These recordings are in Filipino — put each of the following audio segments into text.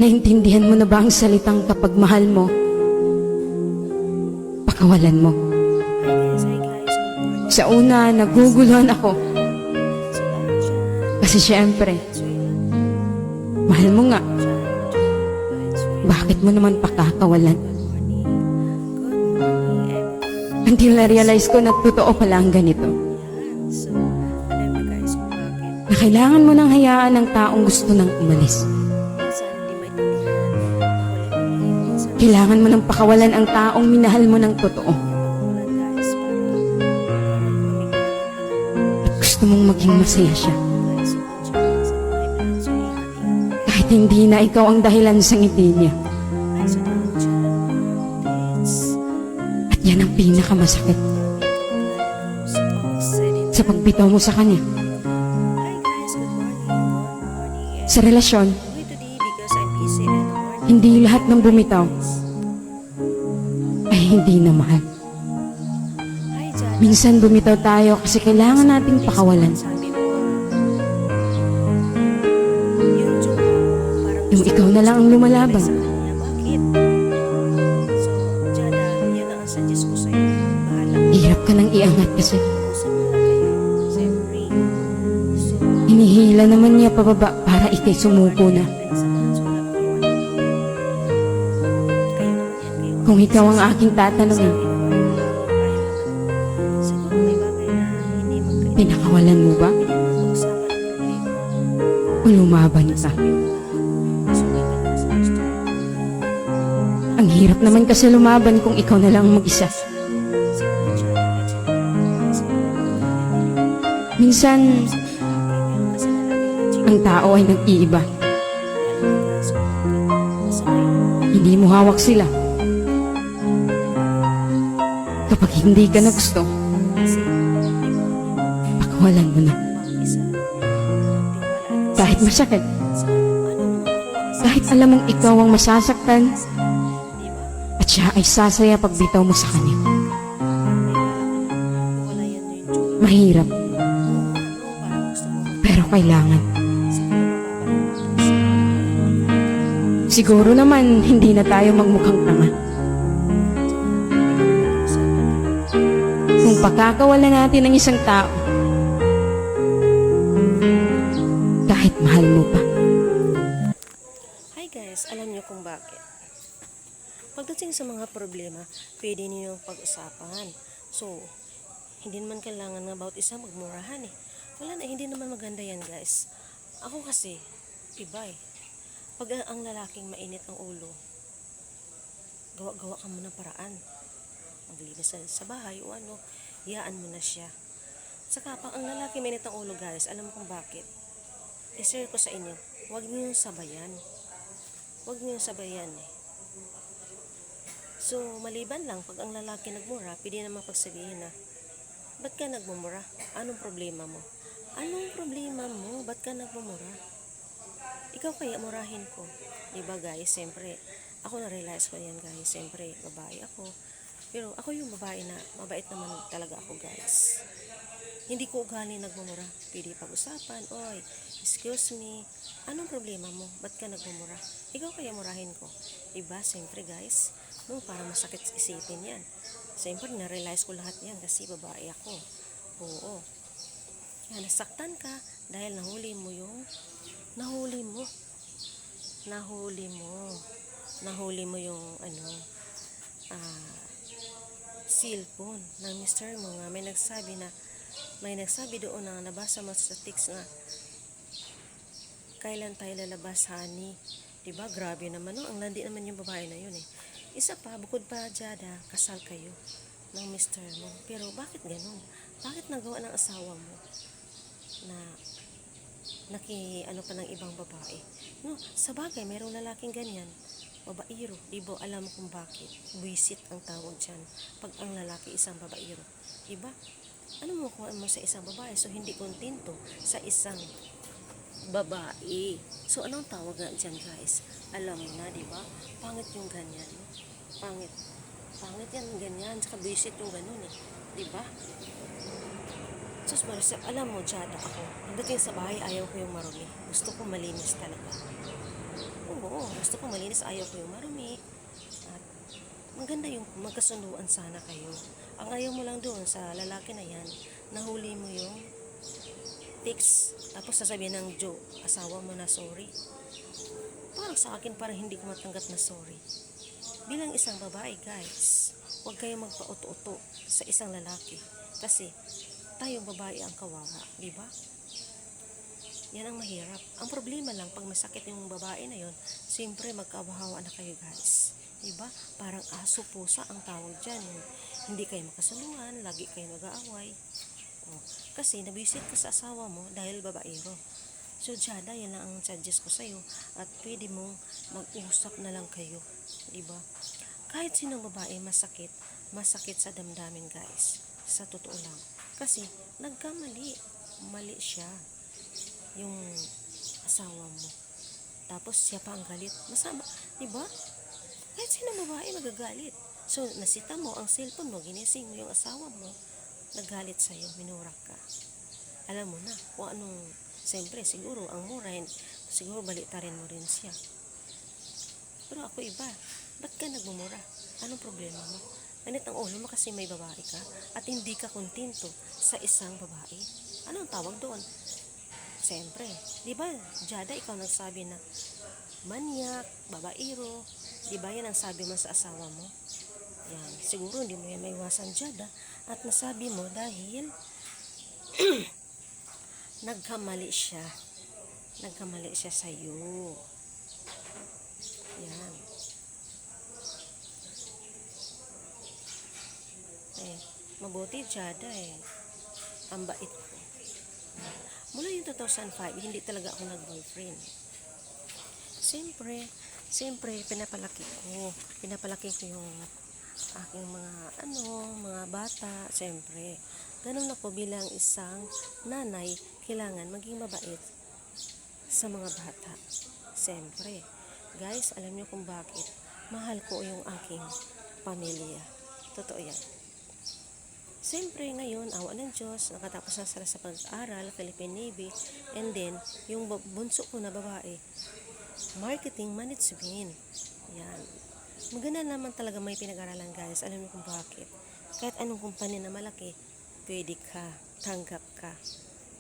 Naintindihan mo na ba ang salitang kapag mahal mo, pakawalan mo? Sa una, naguguluhan ako. Kasi syempre, mahal mo nga. Bakit mo naman pakakawalan? Until na-realize ko na totoo pala ang ganito. Na kailangan mo nang hayaan ng taong gusto nang umalis. Kailangan mo nang pakawalan ang taong minahal mo ng totoo. At gusto mong maging masaya siya. Kahit hindi na ikaw ang dahilan sa ngiti niya. At yan ang pinakamasakit sa pagbitaw mo sa kanya. Sa relasyon, hindi lahat ng bumitaw ay hindi na mahal. Minsan bumitaw tayo kasi kailangan nating pakawalan. Yung ikaw na lang ang lumalaban. Hirap ka nang iangat kasi hinihila naman niya pababa para ikay sumuko na. Kung ikaw ang aking tatanungin, pinakawalan mo ba? O lumaban ka? Ang hirap naman kasi lumaban kung ikaw na lang mag-isa. Minsan, ang tao ay nag-iiba. Hindi mo hawak sila. Kapag hindi ka na gusto, pakawalan mo na. Kahit masakit, kahit alam mong ikaw ang masasaktan, at siya ay sasaya pag bitaw mo sa kanya. Mahirap, pero kailangan. Siguro naman, hindi na tayo magmukhang tanga. Kung pakakawalan natin ang isang tao, kahit mahal mo pa. Hi guys, alam niyo kung bakit? Pagdating sa mga problema, pwede niyo pag-usapan. So, hindi naman kailangan nga bawat isa magmurahan eh. Wala na, hindi naman maganda yan guys. Ako kasi, iba eh. Pag ang lalaking mainit ang ulo, gawa-gawa ka mo ng paraan. Maglinis sa bahay o ano, hiyaan mo na siya. Saka pag ang lalaki mainit ang ulo guys, alam mo kung bakit? I-share ko sa inyo, huwag niyo yung sabayan. Huwag niyo yung sabayan eh. So, maliban lang, pag ang lalaki nagmura, pwede naman pagsabihin na, ba't ka nagmumura? Anong problema mo? Anong problema mo? Ba't ka nagmumura? Ikaw kaya murahin ko. Diba guys, siyempre, ako na-realize ko yan guys, siyempre, babae ako. Pero ako yung babae na, mabait naman talaga ako guys. Hindi ko ugali nagmumura. Pwede pag-usapan, oy, excuse me, anong problema mo? Ba't ka nagmumura? Ikaw kaya murahin ko. Diba, siyempre guys, no, parang masakit isipin yan. Siyempre, na-realize ko lahat yan kasi babae ako. Oo. Yan, nasaktan ka dahil nahuli mo yung yung cellphone ng mister mo nga. May nagsabi doon na nabasa mo sa text na kailan tayo lalabas, honey. Diba, grabe naman no, ang landi naman yung babae na yun eh. Isa pa, bukod pa Jada, kasal kayo ng mister mo. Pero bakit ganun? Bakit nagawa ng asawa mo na ano pa ng ibang babae? No, sa bagay, mayroong lalaking ganyan, babairo. Diba, alam mo kung bakit? Buisit ang tawag dyan pag ang lalaki isang babairo. Diba? Ano mo kung ano sa isang babae? So, hindi kontento sa isang babae. So, anong tawag nga dyan, guys? Alam mo na, diba? Pangit yung ganyan. No? Pangit. Pangit yan, ganyan. Tsaka buisit yung ganun eh. Diba? Sus Maricel, alam mo, Jada, ako, pagdating sa bahay, ayaw ko yung marumi. Gusto ko malinis talaga. Oo, gusto ko malinis, ayaw ko yung marumi. At maganda yung magkasunduan sana kayo. Ang ayaw mo lang doon sa lalaki na yan, nahuli mo yung fix. Tapos sasabihin ng Joe, asawa mo na sorry. Parang sa akin, parang hindi ko matanggap na sorry. Bilang isang babae, guys, huwag kayong magpa-uto-uto sa isang lalaki. Kasi, tayong babae ang kawawa, di ba? Yan ang mahirap. Ang problema lang, pag masakit yung babae na yon, siyempre magkawawa na kayo, guys. Di ba? Parang aso pusa ang tawag dyan. Hindi kayo makasunungan, lagi kayo nag-aaway. Oh, kasi nabisit ka sa asawa mo dahil babaero. So, Jada, yan lang ang suggest ko sa'yo. At pwede mong mag-usap na lang kayo. Diba? Kahit sinong babae masakit sa damdamin, guys. Sa totoo lang. Kasi, nagkamali. Mali siya. Yung asawa mo. Tapos, siya pa ang galit. Masama, diba? Kahit sinong babae magagalit. So, nasita mo ang cellphone mo, ginising mo yung asawa mo, nagalit sa'yo, minurak ka. Alam mo na kung anong, siyempre, siguro, ang mura, siguro balitarin mo rin siya. Pero ako iba, ba't ka nagmumura? Anong problema mo? Ganit ang ulo mo kasi may babae ka at hindi ka kontento sa isang babae. Anong tawag doon? Siyempre, di ba, Jada, ikaw nagsabi na manyak, babaero, di ba yan ang sabi mo sa asawa mo? Yan, siguro hindi mo yan maiwasan, Jada, at nasabi mo dahil nagkamali siya sa'yo. Yan. Mabuti, Jada, ang bait ko. Mula yung 2005, hindi talaga ako nag-boyfriend. Siyempre, pinapalaki ko yung aking mga bata. Siyempre, ganun ako bilang isang nanay, kailangan maging mabait sa mga bata. Siyempre, guys, alam niyo kung bakit mahal ko yung aking pamilya. Totoo yan. Siyempre, ngayon, awa ng Diyos, nakatapos na sila sa pag-aaral, Philippine Navy, and then, yung bunso ko na babae, marketing management. Yan. Maganda naman talaga may pinag-aralan, guys. Alam niyo kung bakit. Kahit anong kumpanya na malaki, pwede ka, tanggap ka.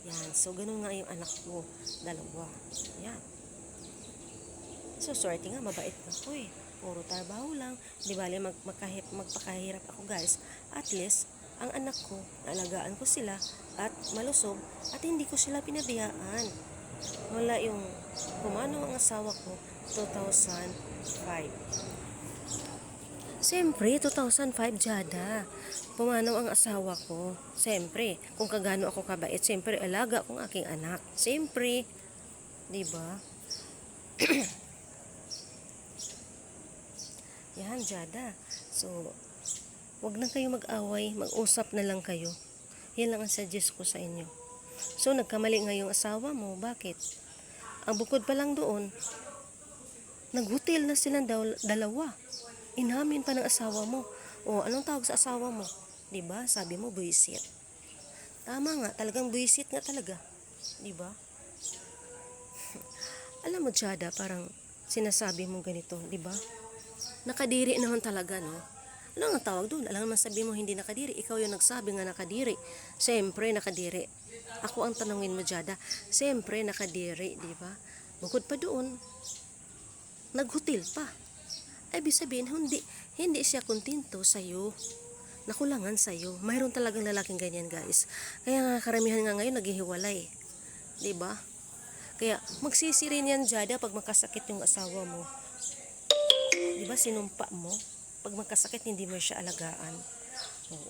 Yan. So, ganun nga yung anak ko. 2. Yan. So, swerte nga, mabait ka ko Puro trabaho lang. Di bali, magpakahirap ako, guys. At least, ang anak ko, naalagaan ko sila at malusog at hindi ko sila pinabayaan. Wala yung pumanaw ang asawa ko 2005. Siyempre, 2005, Jada. Pumanaw ang asawa ko. Siyempre, kung kagano ako kabait, siyempre, alaga kong aking anak. Siyempre, di ba? Yan, Jada. So, wag na kayo mag-away, mag-usap na lang kayo. Yan lang ang suggest ko sa inyo. So, nagkamali nga yung asawa mo. Bakit? Ang bukod pa lang doon, nag-hotel na silang dalawa. Inamin pa ng asawa mo. O, anong tawag sa asawa mo? Diba? Sabi mo, buwisit. Tama nga, talagang buwisit nga talaga. Diba? Alam mo, Jada, parang sinasabi mo ganito, diba? Nakadiri naman talaga, no? Ano ang tawag doon? Alam naman sabi mo hindi nakadiri. Ikaw yung nagsabi nga nakadiri. Siyempre nakadiri. Ako ang tanungin mo, Jada. Siyempre nakadiri, di ba? Bukod pa doon, naghotel pa. Ibig sabihin, hindi siya kontento sa'yo. Nakulangan sa'yo. Mayroon talagang lalaking ganyan, guys. Kaya nga karamihan nga ngayon naghihiwalay. Di ba? Kaya magsisi rin yan, Jada, pag makasakit yung asawa mo. Di ba sinumpa mo? Pag magkasakit, hindi mo siya alagaan.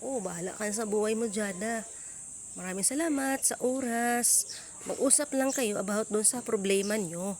Oo, bahala ka sa buhay mo, Jada. Maraming salamat sa oras. Mag-usap lang kayo about doon sa problema nyo.